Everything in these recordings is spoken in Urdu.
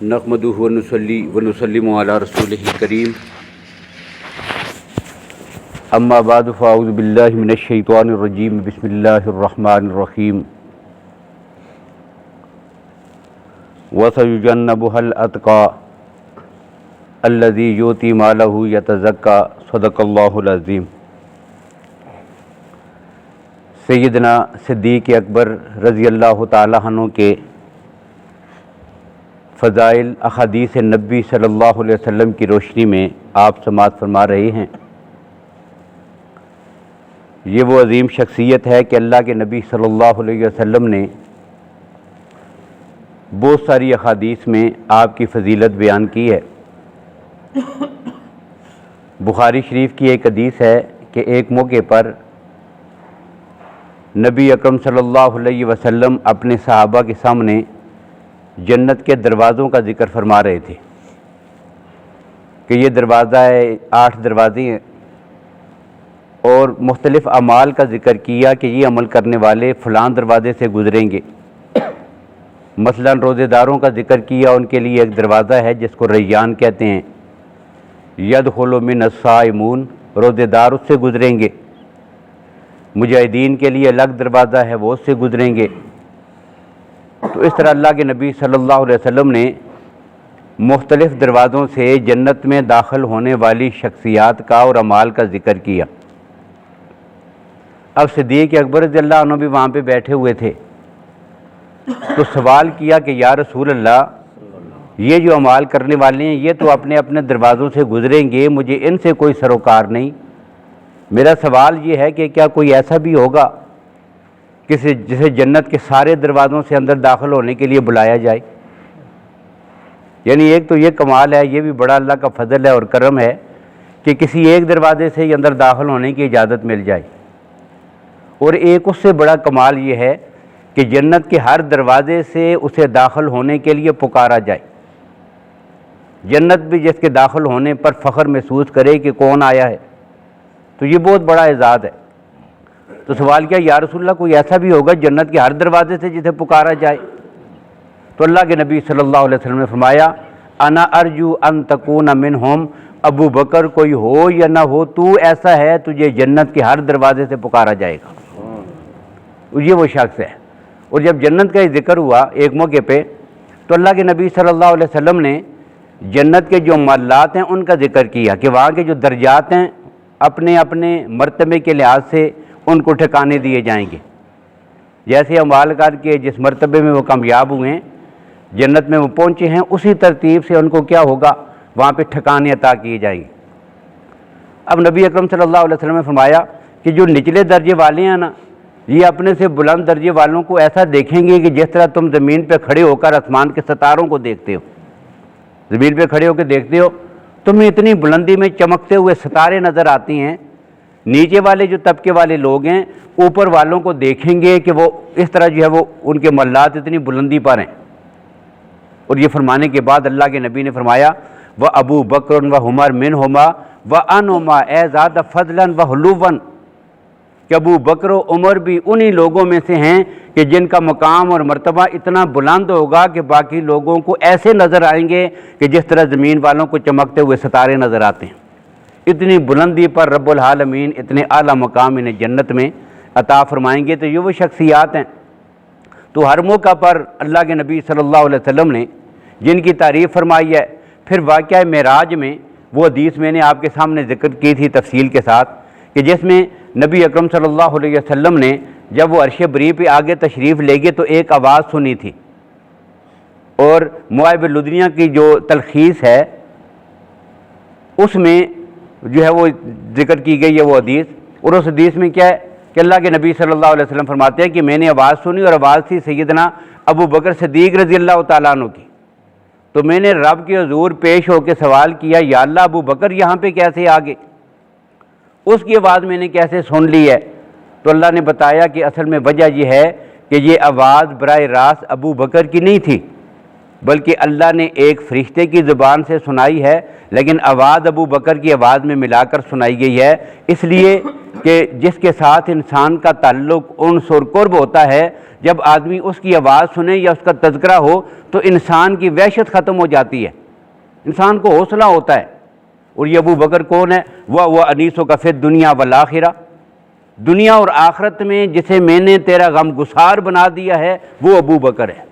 نحمدہ ونصلی ونسلم علی رسولہ الکریم اما بعد فاعوذ باللہ من الشیطان الرجیم بسم اللہ الرحمن الرحیم وَسَيُجَنَّبُهَا الْأَتْقَى الَّذِي يُؤْتِي مَالَهُ يَتَزَكَّى صدق اللہ العظیم۔ سیدنا صدیق اکبر رضی اللہ تعالیٰ عنہ کے فضائل احادیث نبی صلی اللہ علیہ وسلم کی روشنی میں آپ سماعت فرما رہے ہیں۔ یہ وہ عظیم شخصیت ہے کہ اللہ کے نبی صلی اللہ علیہ وسلم نے بہت ساری احادیث میں آپ کی فضیلت بیان کی ہے۔ بخاری شریف کی ایک حدیث ہے کہ ایک موقع پر نبی اکرم صلی اللہ علیہ وسلم اپنے صحابہ کے سامنے جنت کے دروازوں کا ذکر فرما رہے تھے کہ یہ دروازہ ہے، 8 دروازے ہیں، اور مختلف اعمال کا ذکر کیا کہ یہ عمل کرنے والے فلاں دروازے سے گزریں گے۔ مثلا روزے داروں کا ذکر کیا، ان کے لیے ایک دروازہ ہے جس کو ریان کہتے ہیں، یدخل من الصائمون، روزے دار اس سے گزریں گے۔ مجاہدین کے لیے الگ دروازہ ہے، وہ اس سے گزریں گے۔ تو اس طرح اللہ کے نبی صلی اللہ علیہ وسلم نے مختلف دروازوں سے جنت میں داخل ہونے والی شخصیات کا اور اعمال کا ذکر کیا۔ اب صدیق اکبر رضی اللہ عنہ بھی وہاں پہ بیٹھے ہوئے تھے، تو سوال کیا کہ یا رسول اللہ، یہ جو اعمال کرنے والے ہیں یہ تو اپنے اپنے دروازوں سے گزریں گے، مجھے ان سے کوئی سروکار نہیں۔ میرا سوال یہ ہے کہ کیا کوئی ایسا بھی ہوگا جسے جنت کے سارے دروازوں سے اندر داخل ہونے کے لیے بلایا جائے؟ یعنی ایک تو یہ کمال ہے، یہ بھی بڑا اللہ کا فضل ہے اور کرم ہے کہ کسی ایک دروازے سے ہی اندر داخل ہونے کی اجازت مل جائے، اور ایک اس سے بڑا کمال یہ ہے کہ جنت کے ہر دروازے سے اسے داخل ہونے کے لیے پکارا جائے۔ جنت بھی جس کے داخل ہونے پر فخر محسوس کرے کہ کون آیا ہے، تو یہ بہت بڑا اعزاز ہے۔ تو سوال کیا یا رسول اللہ، کوئی ایسا بھی ہوگا جنت کے ہر دروازے سے جسے پکارا جائے؟ تو اللہ کے نبی صلی اللہ علیہ وسلم نے فرمایا، انا ارجو ان تکون منہم، ابو بکر کوئی ہو یا نہ ہو، تو ایسا ہے تجھے جنت کے ہر دروازے سے پکارا جائے گا۔ یہ وہ شخص ہے۔ اور جب جنت کا یہ ذکر ہوا ایک موقع پہ، تو اللہ کے نبی صلی اللہ علیہ وسلم نے جنت کے جو معاملات ہیں ان کا ذکر کیا کہ وہاں کے جو درجات ہیں اپنے اپنے مرتبے کے لحاظ سے ان کو ٹھکانے دیے جائیں گے۔ جیسے اعمال کر کے جس مرتبے میں وہ کامیاب ہوئے ہیں، جنت میں وہ پہنچے ہیں، اسی ترتیب سے ان کو کیا ہوگا، وہاں پہ ٹھکانے عطا کیے جائیں گے۔ اب نبی اکرم صلی اللہ علیہ وسلم نے فرمایا کہ جو نچلے درجے والے ہیں نا، یہ اپنے سے بلند درجے والوں کو ایسا دیکھیں گے کہ جس طرح تم زمین پہ کھڑے ہو کر آسمان کے ستاروں کو دیکھتے ہو، زمین پہ کھڑے ہو کے دیکھتے ہو، تمہیں اتنی بلندی میں چمکتے ہوئے ستارے نظر آتی ہیں۔ نیچے والے جو طبقے والے لوگ ہیں، اوپر والوں کو دیکھیں گے کہ وہ اس طرح جو ہے وہ ان کے محلات اتنی بلندی پر ہیں۔ اور یہ فرمانے کے بعد اللہ کے نبی نے فرمایا، وہ ابو بکر و عمر منہما و انہما اعزاد فضلا و حلوا، کہ ابو بکر و عمر بھی انہی لوگوں میں سے ہیں کہ جن کا مقام اور مرتبہ اتنا بلند ہوگا کہ باقی لوگوں کو ایسے نظر آئیں گے کہ جس طرح زمین والوں کو چمکتے ہوئے ستارے نظر آتے ہیں۔ اتنی بلندی پر رب العالمین اتنے اعلیٰ مقام انہیں جنت میں عطا فرمائیں گے۔ تو یہ وہ شخصیات ہیں۔ تو ہر موقع پر اللہ کے نبی صلی اللہ علیہ وسلم نے جن کی تعریف فرمائی ہے۔ پھر واقعہ معراج میں وہ حدیث میں نے آپ کے سامنے ذکر کی تھی تفصیل کے ساتھ، کہ جس میں نبی اکرم صلی اللہ علیہ وسلم نے جب وہ عرش بری پہ آگے تشریف لے گئے تو ایک آواز سنی تھی، اور مواہب لدنیہ کی جو تلخیص ہے اس میں جو ہے وہ ذکر کی گئی ہے وہ حدیث۔ اور اس حدیث میں کیا ہے کہ اللہ کے نبی صلی اللہ علیہ وسلم فرماتے ہیں کہ میں نے آواز سنی، اور آواز تھی سیدنا ابو بکر صدیق رضی اللہ تعالیٰ عنہ کی۔ تو میں نے رب کے حضور پیش ہو کے سوال کیا، یا اللہ ابو بکر یہاں پہ کیسے آ گئے؟ اس کی آواز میں نے کیسے سن لی ہے؟ تو اللہ نے بتایا کہ اصل میں وجہ یہ ہے کہ یہ آواز براہ راست ابو بکر کی نہیں تھی، بلکہ اللہ نے ایک فرشتے کی زبان سے سنائی ہے، لیکن آواز ابو بکر کی آواز میں ملا کر سنائی گئی ہے، اس لیے کہ جس کے ساتھ انسان کا تعلق انس اور قرب ہوتا ہے، جب آدمی اس کی آواز سنے یا اس کا تذکرہ ہو تو انسان کی وحشت ختم ہو جاتی ہے، انسان کو حوصلہ ہوتا ہے۔ اور یہ ابو بکر کون ہے؟ وہ انیسوں کا فی دنیا والآخرہ، دنیا اور آخرت میں جسے میں نے تیرا غم گسار بنا دیا ہے وہ ابو بکر ہے۔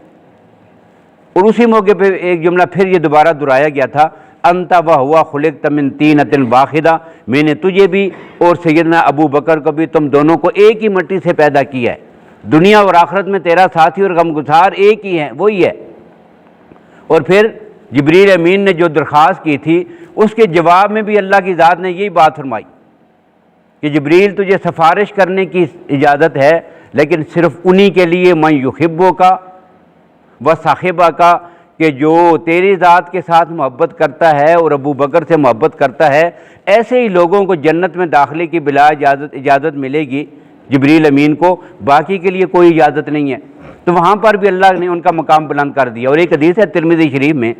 اور اسی موقع پہ ایک جملہ پھر یہ دوبارہ دہرایا گیا تھا، انت وہو خلقت من طینۃ واحدہ، میں نے تجھے بھی اور سیدنا ابو بکر کو بھی تم دونوں کو ایک ہی مٹی سے پیدا کیا ہے، دنیا اور آخرت میں تیرا ساتھی اور غم گسار ایک ہی ہے، وہی ہے۔ اور پھر جبریل امین نے جو درخواست کی تھی اس کے جواب میں بھی اللہ کی ذات نے یہی بات فرمائی کہ جبریل تجھے سفارش کرنے کی اجازت ہے، لیکن صرف انہی کے لیے، من یحبو کا و صاحبہ کا، کہ جو تیری ذات کے ساتھ محبت کرتا ہے اور ابو بکر سے محبت کرتا ہے، ایسے ہی لوگوں کو جنت میں داخلے کی بلا اجازت ملے گی جبریل امین کو، باقی کے لیے کوئی اجازت نہیں ہے۔ تو وہاں پر بھی اللہ نے ان کا مقام بلند کر دیا۔ اور ایک حدیث ہے ترمذی شریف میں،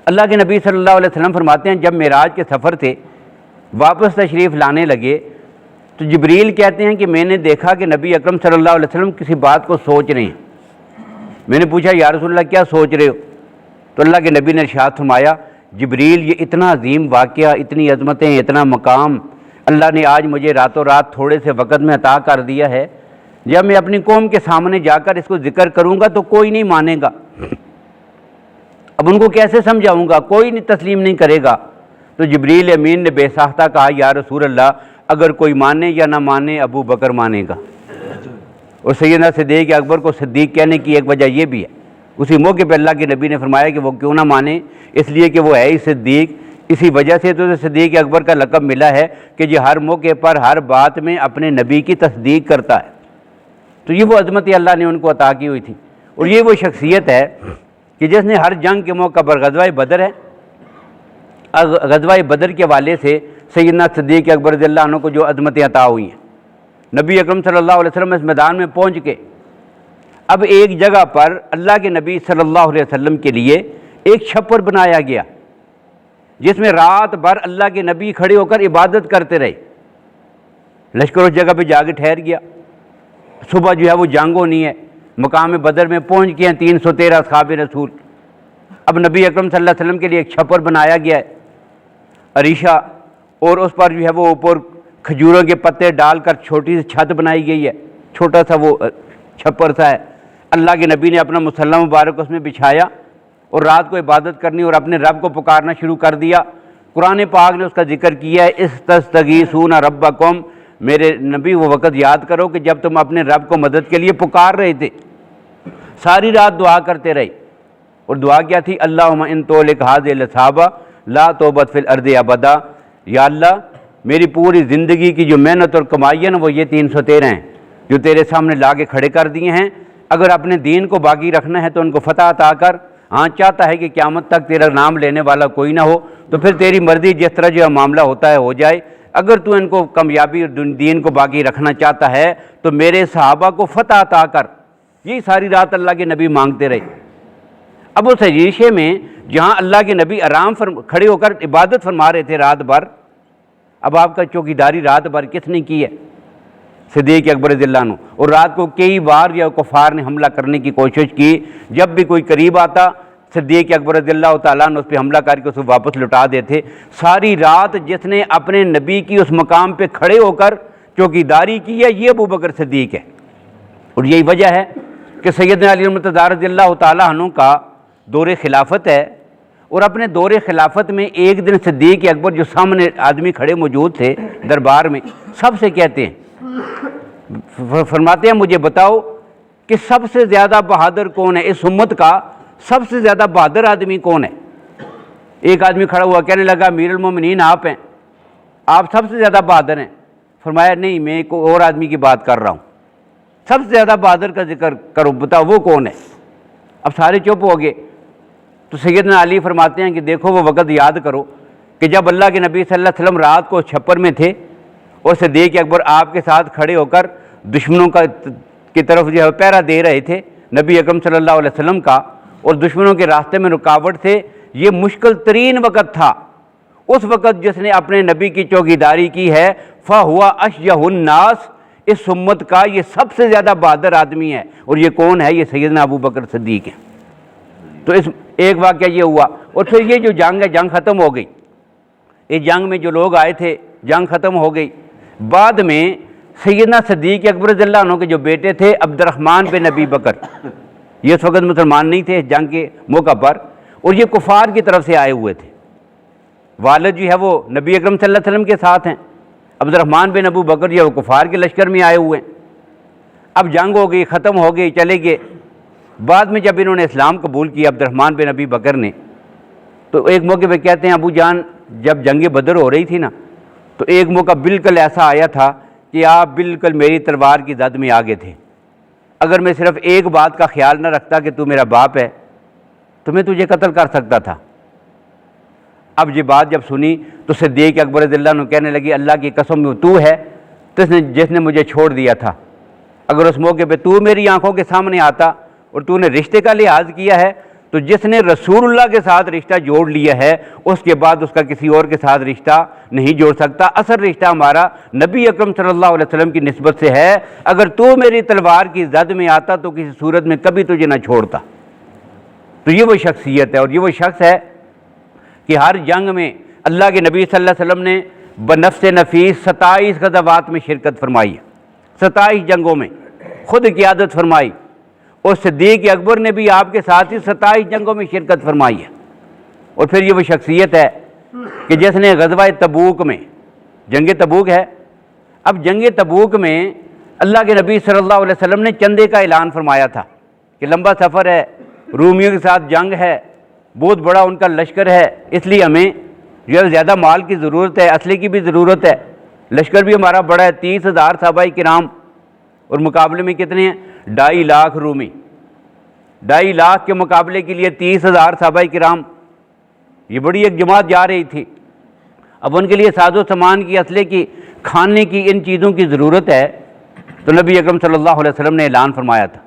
اللہ کے نبی صلی اللہ علیہ وسلم فرماتے ہیں جب معراج کے سفر سے واپس تشریف لانے لگے تو جبریل کہتے ہیں کہ میں نے دیکھا کہ نبی اکرم صلی اللہ علیہ وسلم کسی بات کو سوچ رہے ہیں۔ میں نے پوچھا یا رسول اللہ کیا سوچ رہے ہو؟ تو اللہ کے نبی نے ارشاد فرمایا جبریل یہ اتنا عظیم واقعہ، اتنی عظمتیں، اتنا مقام اللہ نے آج مجھے راتوں رات تھوڑے سے وقت میں عطا کر دیا ہے، جب میں اپنی قوم کے سامنے جا کر اس کو ذکر کروں گا تو کوئی نہیں مانے گا، اب ان کو کیسے سمجھاؤں گا، کوئی نہیں تسلیم نہیں کرے گا۔ تو جبریل امین نے بے ساختہ کہا یا رسول اللہ اگر کوئی مانے یا نہ مانے ابو بکر مانے گا۔ اور سیدنا صدیق اکبر کو صدیق کہنے کی ایک وجہ یہ بھی ہے، اسی موقع پہ اللہ کے نبی نے فرمایا کہ وہ کیوں نہ مانے، اس لیے کہ وہ ہے ہی صدیق، اسی وجہ سے تو صدیق اکبر کا لقب ملا ہے کہ یہ ہر موقع پر ہر بات میں اپنے نبی کی تصدیق کرتا ہے۔ تو یہ وہ عظمت اللہ نے ان کو عطا کی ہوئی تھی، اور یہ وہ شخصیت ہے کہ جس نے ہر جنگ کے موقع پر غزوہ بدر ہے، غزوہ بدر کے حوالے سے سیدنا صدیق اکبر رضی اللہ عنہ کو جو عظمتیں عطا ہوئی ہیں، نبی اکرم صلی اللہ علیہ وسلم اس میدان میں پہنچ کے اب ایک جگہ پر اللہ کے نبی صلی اللہ علیہ وسلم کے لیے ایک چھپر بنایا گیا جس میں رات بھر اللہ کے نبی کھڑے ہو کر عبادت کرتے رہے۔ لشکر اس جگہ پہ جا کے ٹھہر گیا، صبح جو ہے وہ جنگ ہونی ہے، مقام بدر میں پہنچ گئے ہیں 313 اصحاب رسول۔ اب نبی اکرم صلی اللہ علیہ وسلم کے لیے ایک چھپر بنایا گیا ہے عریشہ، اور اس پر جو ہے وہ اوپر کھجوروں کے پتے ڈال کر چھوٹی سی چھت بنائی گئی ہے، چھوٹا سا وہ چھپر سا ہے۔ اللہ کے نبی نے اپنا مصلی مبارک اس میں بچھایا اور رات کو عبادت کرنی اور اپنے رب کو پکارنا شروع کر دیا۔ قرآن پاک نے اس کا ذکر کیا ہے، استستغیثون ربکم، میرے نبی وہ وقت یاد کرو کہ جب تم اپنے رب کو مدد کے لیے پکار رہے تھے، ساری رات دعا کرتے رہے، اور دعا کیا تھی؟ اللہم ان تولک ھذہ الاصحاب لا توبت فی الارض ابدا، یا اللہ میری پوری زندگی کی جو محنت اور کمائی ہے نا وہ یہ 313 ہیں جو تیرے سامنے لا کے کھڑے کر دیے ہیں، اگر اپنے دین کو باقی رکھنا ہے تو ان کو فتح عطا کر۔ ہاں چاہتا ہے کہ قیامت تک تیرا نام لینے والا کوئی نہ ہو، تو پھر تیری مرضی جس طرح جو معاملہ ہوتا ہے ہو جائے، اگر تو ان کو کامیابی اور دین کو باقی رکھنا چاہتا ہے تو میرے صحابہ کو فتح عطا کر۔ یہی ساری رات اللہ کے نبی مانگتے رہے۔ اب اس عریشے میں جہاں اللہ کے نبی آرام کھڑے ہو کر عبادت فرما رہے تھے رات بھر، اب آپ کا چوکیداری رات بھر کس نے کی ہے؟ صدیق اکبر رضی اللہ عنہ۔ اور رات کو کئی بار یا کفار نے حملہ کرنے کی کوشش کی، جب بھی کوئی قریب آتا صدیق اکبر رضی اللہ تعالیٰ عنہ اس پہ حملہ کر کے اسے واپس لٹا دیتے۔ ساری رات جس نے اپنے نبی کی اس مقام پہ کھڑے ہو کر چوکیداری کی ہے یہ ابو بکر صدیق ہے۔ اور یہی وجہ ہے کہ سیدنا علی المرتضیٰ رضی اللہ تعالیٰ عنہ کا دور خلافت ہے، اور اپنے دور خلافت میں ایک دن صدیق اکبر جو سامنے آدمی کھڑے موجود تھے دربار میں، سب سے کہتے ہیں، فرماتے ہیں مجھے بتاؤ کہ سب سے زیادہ بہادر کون ہے، اس امت کا سب سے زیادہ بہادر آدمی کون ہے؟ ایک آدمی کھڑا ہوا کہنے لگا امیر المومنین آپ ہیں، آپ سب سے زیادہ بہادر ہیں۔ فرمایا نہیں، میں ایک اور آدمی کی بات کر رہا ہوں، سب سے زیادہ بہادر کا ذکر کرو، بتاؤ وہ کون ہے؟ اب سارے چپ ہو گئے۔ تو سیدنا علی فرماتے ہیں کہ دیکھو وہ وقت یاد کرو کہ جب اللہ کے نبی صلی اللہ علیہ وسلم رات کو چھپر میں تھے اور صدیق اکبر آپ کے ساتھ کھڑے ہو کر دشمنوں کی طرف جو ہے پہرا دے رہے تھے نبی اکرم صلی اللہ علیہ وسلم کا، اور دشمنوں کے راستے میں رکاوٹ تھے، یہ مشکل ترین وقت تھا۔ اس وقت جس نے اپنے نبی کی چوکیداری کی ہے فہوا اشجع الناس، اس امت کا یہ سب سے زیادہ بہادر آدمی ہے، اور یہ کون ہے؟ یہ سیدنا ابو بکر صدیق ہیں۔ تو اس ایک واقعہ یہ ہوا، اور پھر یہ جو جنگ ہے، جنگ ختم ہو گئی، اس جنگ میں جو لوگ آئے تھے جنگ ختم ہو گئی۔ بعد میں سیدنا صدیق اکبر رضی اللہ عنہ کے جو بیٹے تھے عبد الرحمن بن ابی بکر، یہ اس وقت مسلمان نہیں تھے اس جنگ کے موقع پر، اور یہ کفار کی طرف سے آئے ہوئے تھے۔ والد جو ہے وہ نبی اکرم صلی اللہ علیہ وسلم کے ساتھ ہیں، عبد الرحمن بن ابو بکر جو ہے وہ کفار کے لشکر میں آئے ہوئے ہیں۔ اب جنگ ہو گئی، ختم ہو گئی، چلے گئے۔ بعد میں جب انہوں نے اسلام قبول کیا عبد الرحمن بن ابی بکر نے، تو ایک موقع پہ کہتے ہیں ابو جان جب جنگ بدر ہو رہی تھی نا، تو ایک موقع بالکل ایسا آیا تھا کہ آپ بالکل میری تلوار کی زد میں آگے تھے۔ اگر میں صرف ایک بات کا خیال نہ رکھتا کہ تو میرا باپ ہے تو میں تجھے قتل کر سکتا تھا۔ اب یہ بات جب سنی تو صدیق اکبر رضی اللہ عنہ کہنے لگی اللہ کی قسم تو ہے جس نے مجھے چھوڑ دیا تھا، اگر اس موقع پہ تو میری آنکھوں کے سامنے آتا اور تو نے رشتے کا لحاظ کیا ہے، تو جس نے رسول اللہ کے ساتھ رشتہ جوڑ لیا ہے اس کے بعد اس کا کسی اور کے ساتھ رشتہ نہیں جوڑ سکتا۔ اصل رشتہ ہمارا نبی اکرم صلی اللہ علیہ وسلم کی نسبت سے ہے، اگر تو میری تلوار کی زد میں آتا تو کسی صورت میں کبھی تجھے نہ چھوڑتا۔ تو یہ وہ شخصیت ہے، اور یہ وہ شخص ہے کہ ہر جنگ میں اللہ کے نبی صلی اللہ علیہ وسلم نے بنفس نفیس 27 غزوات میں شرکت فرمائی ہے، 27 جنگوں میں خود قیادت فرمائی، اور صدیق اکبر نے بھی آپ کے ساتھ ہی 27 جنگوں میں شرکت فرمائی ہے۔ اور پھر یہ وہ شخصیت ہے کہ جس نے غزوہ تبوک میں، جنگ تبوک ہے، اب جنگ تبوک میں اللہ کے نبی صلی اللہ علیہ وسلم نے چندے کا اعلان فرمایا تھا کہ لمبا سفر ہے، رومیوں کے ساتھ جنگ ہے، بہت بڑا ان کا لشکر ہے، اس لیے ہمیں جو ہے زیادہ مال کی ضرورت ہے، اسلحے کی بھی ضرورت ہے، لشکر بھی ہمارا بڑا ہے، 30,000 صحابہ کرام، اور مقابلے میں کتنے ہیں؟ 2.5 لاکھ رومی، 2.5 لاکھ کے مقابلے کے لیے 30,000 صحابہ کرام، یہ بڑی ایک جماعت جا رہی تھی۔ اب ان کے لیے ساز و سامان کی، اسلحے کی، کھانے کی، ان چیزوں کی ضرورت ہے، تو نبی اکرم صلی اللہ علیہ وسلم نے اعلان فرمایا تھا۔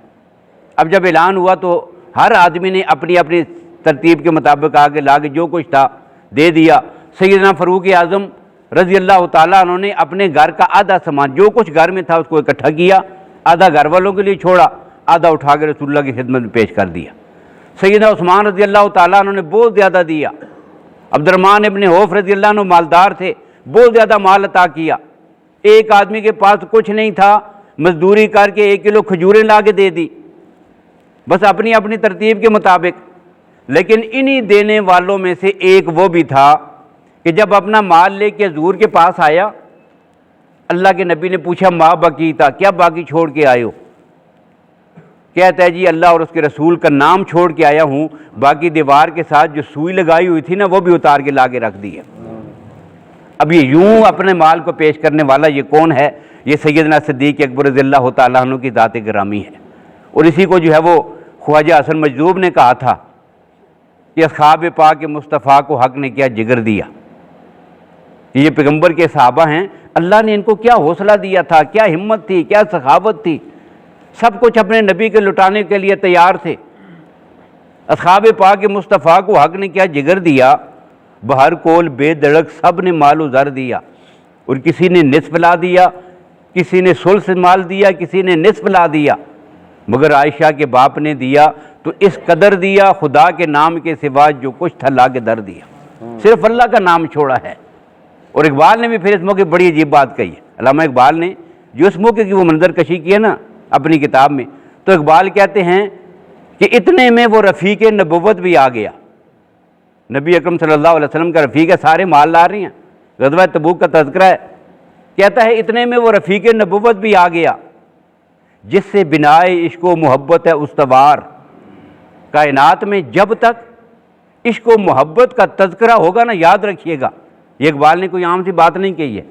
اب جب اعلان ہوا تو ہر آدمی نے اپنی اپنی ترتیب کے مطابق آگے لا کے جو کچھ تھا دے دیا۔ سیدنا فاروق اعظم رضی اللہ تعالیٰ عنہ نے اپنے گھر کا آدھا سامان جو کچھ گھر میں تھا اس کو اکٹھا کیا، آدھا گھر والوں کے لیے چھوڑا، آدھا اٹھا کے رسول اللہ کی خدمت میں پیش کر دیا۔ سیدنا عثمان رضی اللہ تعالیٰ عنہ نے بہت زیادہ دیا، عبد الرحمن ابن عوف رضی اللہ عنہ مالدار تھے، بہت زیادہ مال عطا کیا۔ ایک آدمی کے پاس کچھ نہیں تھا، مزدوری کر کے 1 کلو کھجوریں لا کے دے دی، بس اپنی اپنی ترتیب کے مطابق۔ لیکن انہی دینے والوں میں سے ایک وہ بھی تھا کہ جب اپنا مال لے کے حضور کے پاس آیا، اللہ کے نبی نے پوچھا ما باقی تھا، کیا باقی چھوڑ کے آئے ہو؟ کہتا ہے جی اللہ اور اس کے رسول کا نام چھوڑ کے آیا ہوں، باقی دیوار کے ساتھ جو سوئی لگائی ہوئی تھی نا وہ بھی اتار کے لا کے رکھ دی ہے۔ اب یہ یوں اپنے مال کو پیش کرنے والا یہ کون ہے؟ یہ سیدنا صدیق اکبر رضی اللہ تعالیٰ عنہ کی ذات گرامی ہے۔ اور اسی کو جو ہے وہ خواجہ حسن مجذوب نے کہا تھا کہ اصحاب پاک مصطفیٰ کو حق نے کیا جگر دیا، یہ پیغمبر کے صحابہ ہیں، اللہ نے ان کو کیا حوصلہ دیا تھا، کیا ہمت تھی، کیا سخاوت تھی، سب کچھ اپنے نبی کے لٹانے کے لیے تیار تھے۔ اصحاب پاک مصطفیٰ کو حق نے کیا جگر دیا، بہر کول بے دڑک سب نے مال و زر دیا، اور کسی نے نصف لا دیا، کسی نے ثلث مال دیا، کسی نے نصف لا دیا، مگر عائشہ کے باپ نے دیا تو اس قدر دیا خدا کے نام کے سوا جو کچھ تھا لا کے در دیا، صرف اللہ کا نام چھوڑا ہے۔ اور اقبال نے بھی پھر اس موقع بڑی عجیب بات کہی ہے، علامہ اقبال نے جو اس موقع کی وہ منظر کشی کی ہے نا اپنی کتاب میں، تو اقبال کہتے ہیں کہ اتنے میں وہ رفیق نبوت بھی آ گیا، نبی اکرم صلی اللہ علیہ وسلم کا رفیق ہے، سارے مال لا رہی ہیں، غزوہ تبوک کا تذکرہ ہے، کہتا ہے اتنے میں وہ رفیق نبوت بھی آ گیا جس سے بنائے عشق و محبت ہے استوار، کائنات میں جب تک عشق و محبت کا تذکرہ ہوگا نا، یاد رکھیے گا، یہ اقبال نے کوئی عام سی بات نہیں کہی ہے،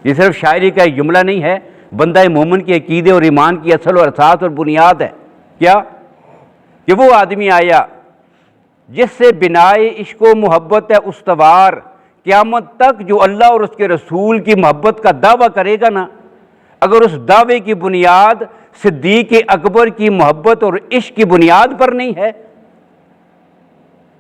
یہ صرف شاعری کا ایک جملہ نہیں ہے، بندہ مومن کے عقیدے اور ایمان کی اصل اور اساس اور بنیاد ہے۔ کیا کہ وہ آدمی آیا جس سے بنائے عشق و محبت ہے استوار، قیامت تک جو اللہ اور اس کے رسول کی محبت کا دعویٰ کرے گا نا، اگر اس دعوے کی بنیاد صدیق اکبر کی محبت اور عشق کی بنیاد پر نہیں ہے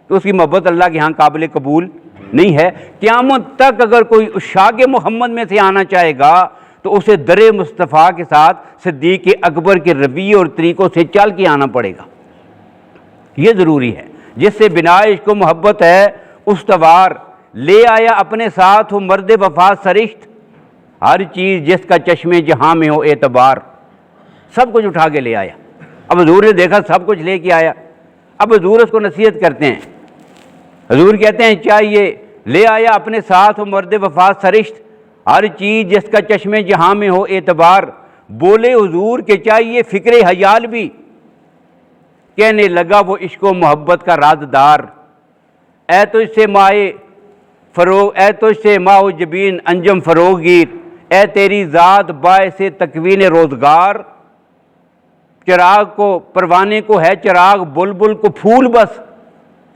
تو اس کی محبت اللہ کے ہاں قابل قبول نہیں ہے۔ قیامت تک اگر کوئی عشاق محمد میں سے آنا چاہے گا تو اسے در مصطفیٰ کے ساتھ صدیق اکبر کے رویے اور طریقوں سے چل کے آنا پڑے گا، یہ ضروری ہے۔ جس سے بنا عشق و محبت ہے استوار، لے آیا اپنے ساتھ ہو مرد وفا سرشت، ہر چیز جس کا چشمے جہاں میں ہو اعتبار، سب کچھ اٹھا کے لے آیا۔ اب حضور نے دیکھا سب کچھ لے کے آیا، اب حضور اس کو نصیحت کرتے ہیں، حضور کہتے ہیں چاہیے لے آیا اپنے ساتھ ہو مرد وفا سرشت، ہر چیز جس کا چشمے جہاں میں ہو اعتبار، بولے حضور کے چاہیے فکر حیال بھی، کہنے لگا وہ عشق و محبت کا رازدار، اے تو اس سے مائے فروغ، اے تو اس سے ماہ و جبین انجم فروغ گیر، اے تیری ذات باعث تکوین روزگار، چراغ کو پروانے کو ہے چراغ، بلبل کو پھول بس،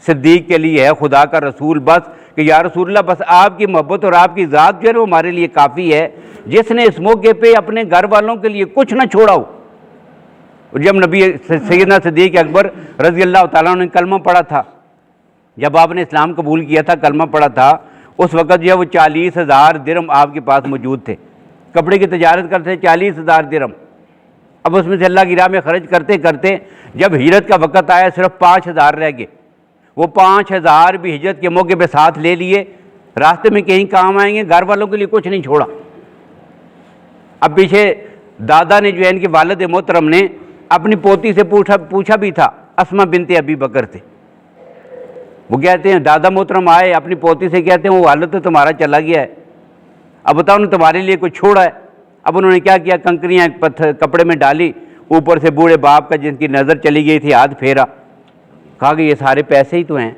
صدیق کے لیے ہے خدا کا رسول بس، کہ یا رسول اللہ بس آپ کی محبت اور آپ کی ذات جو ہے وہ ہمارے لیے کافی ہے، جس نے اس موقع پہ اپنے گھر والوں کے لیے کچھ نہ چھوڑا ہو۔ اور جب نبی سیدنا صدیق اکبر رضی اللہ تعالیٰ عنہ نے کلمہ پڑھا تھا، جب آپ نے اسلام قبول کیا تھا، کلمہ پڑھا تھا، اس وقت جو ہے وہ 40,000 درہم آپ کے پاس موجود تھے، کپڑے کی تجارت کرتے 40,000 درہم، اب اس میں سے اللہ کی راہ میں خرچ کرتے کرتے جب ہجرت کا وقت آیا صرف 5,000 رہ گئے، وہ 5,000 بھی ہجرت کے موقع پہ ساتھ لے لیے، راستے میں کہیں کام آئیں گے، گھر والوں کے لیے کچھ نہیں چھوڑا۔ اب پیچھے دادا نے جو ہے ان کے والد محترم نے اپنی پوتی سے پوچھا بھی تھا، اسما بنت ابی بکر سے، وہ کہتے ہیں دادا محترم آئے اپنی پوتی سے کہتے ہیں وہ والد تو تمہارا چلا گیا ہے، اب بتاؤ نے تمہارے لیے کچھ چھوڑا ہے؟ اب انہوں نے کیا کیا، کنکریاں ایک پتھر کپڑے میں ڈالی، اوپر سے بوڑھے باپ کا جن کی نظر چلی گئی تھی ہاتھ پھیرا، کہا کہ یہ سارے پیسے ہی تو ہیں۔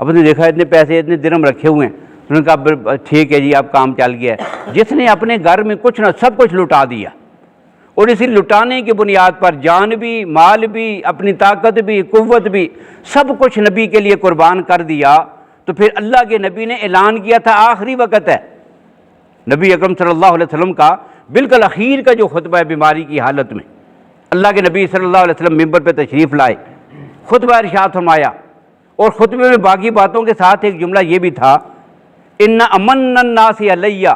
اب نے دیکھا اتنے پیسے اتنے درہم رکھے ہوئے ہیں، انہوں نے کہا ٹھیک ہے جی اب کام چل گیا ہے۔ جس نے اپنے گھر میں کچھ نہ سب کچھ لٹا دیا، اور اسی لٹانے کی بنیاد پر جان بھی، مال بھی، اپنی طاقت بھی، قوت بھی، سب کچھ نبی کے لیے قربان کر دیا، تو پھر اللہ کے نبی نے اعلان کیا تھا آخری وقت ہے، نبی اکرم صلی اللہ علیہ وسلم کا بالکل اخیر کا جو خطبہ ہے بیماری کی حالت میں، اللہ کے نبی صلی اللہ علیہ وسلم ممبر پہ تشریف لائے، خطبہ ارشاد فرمایا، اور خطبے میں باقی باتوں کے ساتھ ایک جملہ یہ بھی تھا، ان امن الناس علیہ،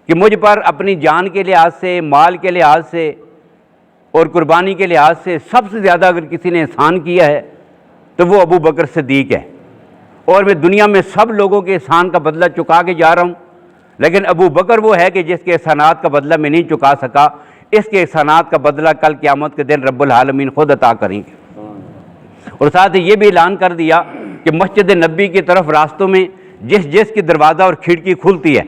کہ مجھ پر اپنی جان کے لحاظ سے، مال کے لحاظ سے اور قربانی کے لحاظ سے سب سے زیادہ اگر کسی نے احسان کیا ہے تو وہ ابو بکر صدیق ہے، اور میں دنیا میں سب لوگوں کے احسان کا بدلہ چکا کے جا رہا ہوں، لیکن ابو بکر وہ ہے کہ جس کے احسانات کا بدلہ میں نہیں چکا سکا، اس کے احسانات کا بدلہ کل قیامت کے دن رب العالمین خود عطا کریں گے۔ اور ساتھ ہی یہ بھی اعلان کر دیا کہ مسجد نبی کی طرف راستوں میں جس کی دروازہ اور کھڑکی کھلتی ہے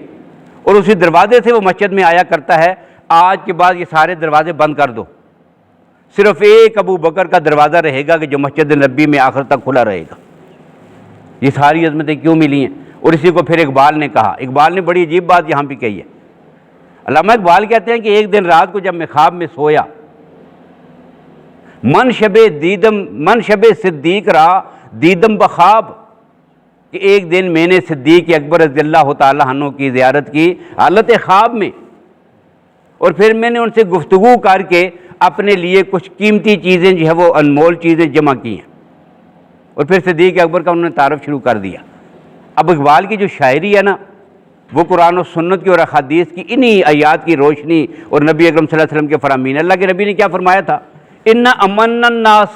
اور اسی دروازے سے وہ مسجد میں آیا کرتا ہے، آج کے بعد یہ سارے دروازے بند کر دو، صرف ایک ابو بکر کا دروازہ رہے گا کہ جو مسجد نبی میں آخر تک کھلا رہے گا۔ یہ ساری عظمتیں کیوں ملی ہیں؟ اور اسی کو پھر اقبال نے کہا، اقبال نے بڑی عجیب بات یہاں بھی کہی ہے، علامہ اقبال کہتے ہیں کہ ایک دن رات کو جب میں خواب میں سویا، من شب صدیق را دیدم بخواب، کہ ایک دن میں نے صدیق اکبر رضی اللہ تعالیٰ عنہ کی زیارت کی حالت خواب میں، اور پھر میں نے ان سے گفتگو کر کے اپنے لیے کچھ قیمتی چیزیں جو ہے وہ انمول چیزیں جمع کی ہیں، اور پھر صدیق اکبر کا انہوں نے تعارف شروع کر دیا۔ اب اقبال کی جو شاعری ہے نا، وہ قرآن و سنت کی اور احادیث کی انہی آیات کی روشنی اور نبی اکرم صلی اللہ علیہ وسلم کے فرامین، اللہ کے نبی نے کیا فرمایا تھا، ان امن الناس،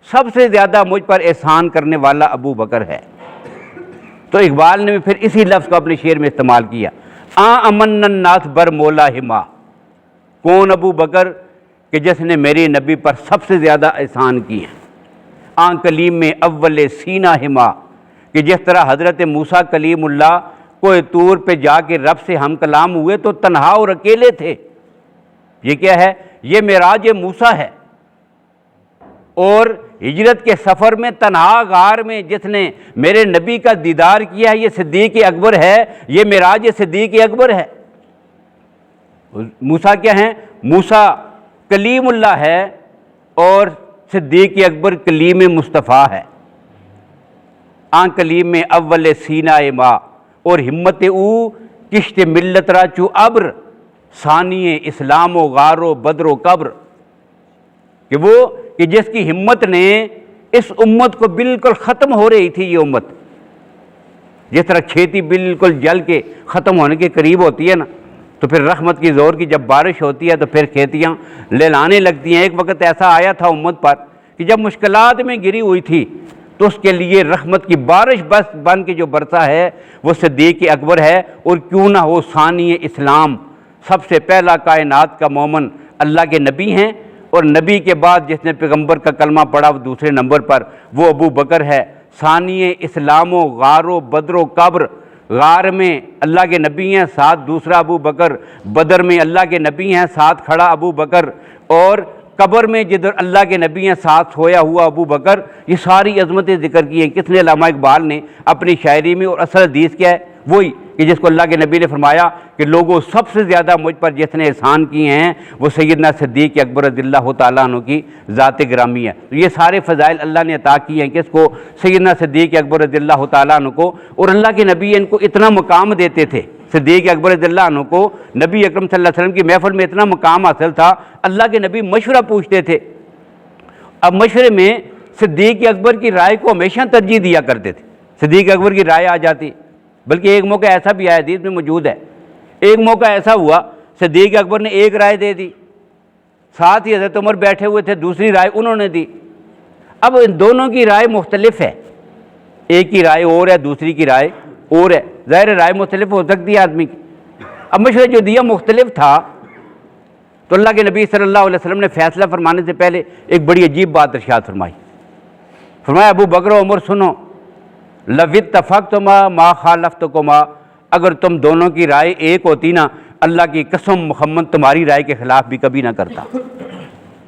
سب سے زیادہ مجھ پر احسان کرنے والا ابو بکر ہے۔ تو اقبال نے پھر اسی لفظ کو اپنے شعر میں استعمال کیا، امن الناس بر مولا ہما، کون ابو بکر کہ جس نے میرے نبی پر سب سے زیادہ احسان کیے ہیں، کلیم میں اول سینہ ہما، کہ جس طرح حضرت موسیٰ کلیم اللہ کوہ طور پہ جا کے رب سے ہم کلام ہوئے تو تنہا اور اکیلے تھے، یہ کیا ہے، یہ معراج موسیٰ ہے، اور ہجرت کے سفر میں تنہا غار میں جس نے میرے نبی کا دیدار کیا ہے یہ صدیق اکبر ہے، یہ معراج صدیق اکبر ہے۔ موسیٰ کیا ہیں؟ موسیٰ کلیم اللہ ہے اور صدیق اکبر کلیم مصطفیٰ ہے۔ کلیم میں اول سینہ ما، اور ہمت او کشت ملت را چو ابر، ثانی اسلام و غار و بدر و قبر، کہ وہ کہ جس کی ہمت نے اس امت کو بالکل ختم ہو رہی تھی، یہ امت جس طرح کھیتی بالکل جل کے ختم ہونے کے قریب ہوتی ہے نا، تو پھر رحمت کی زور کی جب بارش ہوتی ہے تو پھر کھیتیاں لہلانے لگتی ہیں۔ ایک وقت ایسا آیا تھا امت پر کہ جب مشکلات میں گری ہوئی تھی تو اس کے لیے رحمت کی بارش بس بن کے جو برسا ہے وہ صدیق اکبر ہے، اور کیوں نہ ہو ثانی اسلام، سب سے پہلا کائنات کا مومن اللہ کے نبی ہیں، اور نبی کے بعد جس نے پیغمبر کا کلمہ پڑھا وہ دوسرے نمبر پر وہ ابو بکر ہے۔ ثانی اسلام و غار و بدر و قبر، غار میں اللہ کے نبی ہیں، ساتھ دوسرا ابو بکر، بدر میں اللہ کے نبی ہیں، ساتھ کھڑا ابو بکر، اور قبر میں جدھر اللہ کے نبی ہیں ساتھ سویا ہوا ابو بکر۔ یہ ساری عظمتیں ذکر کی ہیں کس نے؟ علامہ اقبال نے اپنی شاعری میں۔ اور اصل حدیث کیا ہے؟ وہی کہ جس کو اللہ کے نبی نے فرمایا کہ لوگوں سب سے زیادہ مجھ پر جس نے احسان کیے ہیں وہ سیدنا صدیق اکبر رضی اللہ تعالیٰ عنہ کی ذات گرامی ہے۔ تو یہ سارے فضائل اللہ نے عطا کیے ہیں کس کو؟ سیدنا صدیق اکبر رضی اللہ تعالیٰ عنہ کو۔ اور اللہ کے نبی ان کو اتنا مقام دیتے تھے، صدیق اکبر رضی اللہ عنہ کو نبی اکرم صلی اللہ علیہ وسلم کی محفل میں اتنا مقام حاصل تھا، اللہ کے نبی مشورہ پوچھتے تھے۔ اب مشورے میں صدیق اکبر کی رائے کو ہمیشہ ترجیح دیا کرتے تھے، صدیق اکبر کی رائے آ جاتی۔ بلکہ ایک موقع ایسا بھی آیا حدیث میں موجود ہے، ایک موقع ایسا ہوا صدیق اکبر نے ایک رائے دے دی، ساتھ ہی حضرت عمر بیٹھے ہوئے تھے، دوسری رائے انہوں نے دی۔ اب ان دونوں کی رائے مختلف ہے، ایک کی رائے اور ہے، دوسری کی رائے اور ہے، ظاہر رائے مختلف ہو سکتی ہے آدمی کی۔ اب مشورہ جو دیا مختلف تھا تو اللہ کے نبی صلی اللہ علیہ وسلم نے فیصلہ فرمانے سے پہلے ایک بڑی عجیب بات ارشاد فرمائی۔ فرمایا ابو بکر و عمر سنو، لو اتفقتما ما خالفتکما، اگر تم دونوں کی رائے ایک ہوتی نا، اللہ کی قسم محمد تمہاری رائے کے خلاف بھی کبھی نہ کرتا۔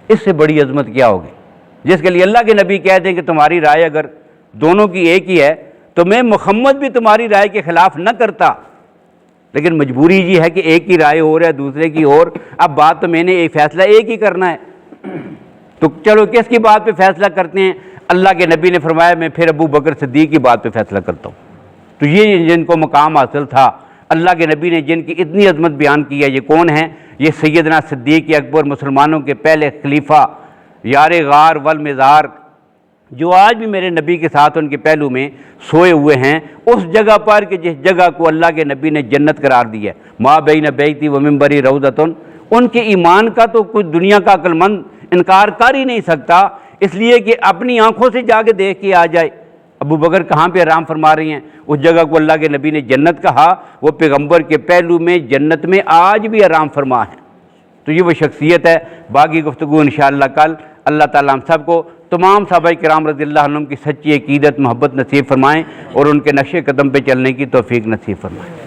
اس سے بڑی عظمت کیا ہوگی جس کے لیے اللہ کے نبی کہہ دیں کہ تمہاری رائے اگر دونوں کی ایک ہی ہے تو میں محمد بھی تمہاری رائے کے خلاف نہ کرتا، لیکن مجبوری یہ ہے کہ ایک کی رائے اور ہے دوسرے کی اور۔ اب بات تو میں نے ایک فیصلہ ایک ہی کرنا ہے، تو چلو کس کی بات پہ فیصلہ کرتے ہیں؟ اللہ کے نبی نے فرمایا میں پھر ابو بکر صدیق کی بات پہ فیصلہ کرتا ہوں۔ تو یہ جن کو مقام حاصل تھا، اللہ کے نبی نے جن کی اتنی عظمت بیان کی ہے، یہ کون ہیں؟ یہ سیدنا صدیق اکبر، مسلمانوں کے پہلے خلیفہ، یار غار والمزار، جو آج بھی میرے نبی کے ساتھ ان کے پہلو میں سوئے ہوئے ہیں، اس جگہ پر کہ جس جگہ کو اللہ کے نبی نے جنت قرار دی ہے، ما بین بیتی و منبری روضۃ۔ ان کے ایمان کا تو کوئی دنیا کا عقل مند انکار کر ہی نہیں سکتا، اس لیے کہ اپنی آنکھوں سے جا کے دیکھ کے آ جائے۔ ابو بکر کہاں پہ آرام فرما رہی ہیں؟ اس جگہ کو اللہ کے نبی نے جنت کہا، وہ پیغمبر کے پہلو میں جنت میں آج بھی آرام فرما ہے۔ تو یہ وہ شخصیت ہے۔ باقی گفتگو انشاءاللہ کل۔ اللہ تعالیٰ ہم سب کو تمام صحابہ کرام رضی اللہ عنہم کی سچی عقیدت محبت نصیب فرمائیں اور ان کے نقش قدم پہ چلنے کی توفیق نصیب فرمائیں۔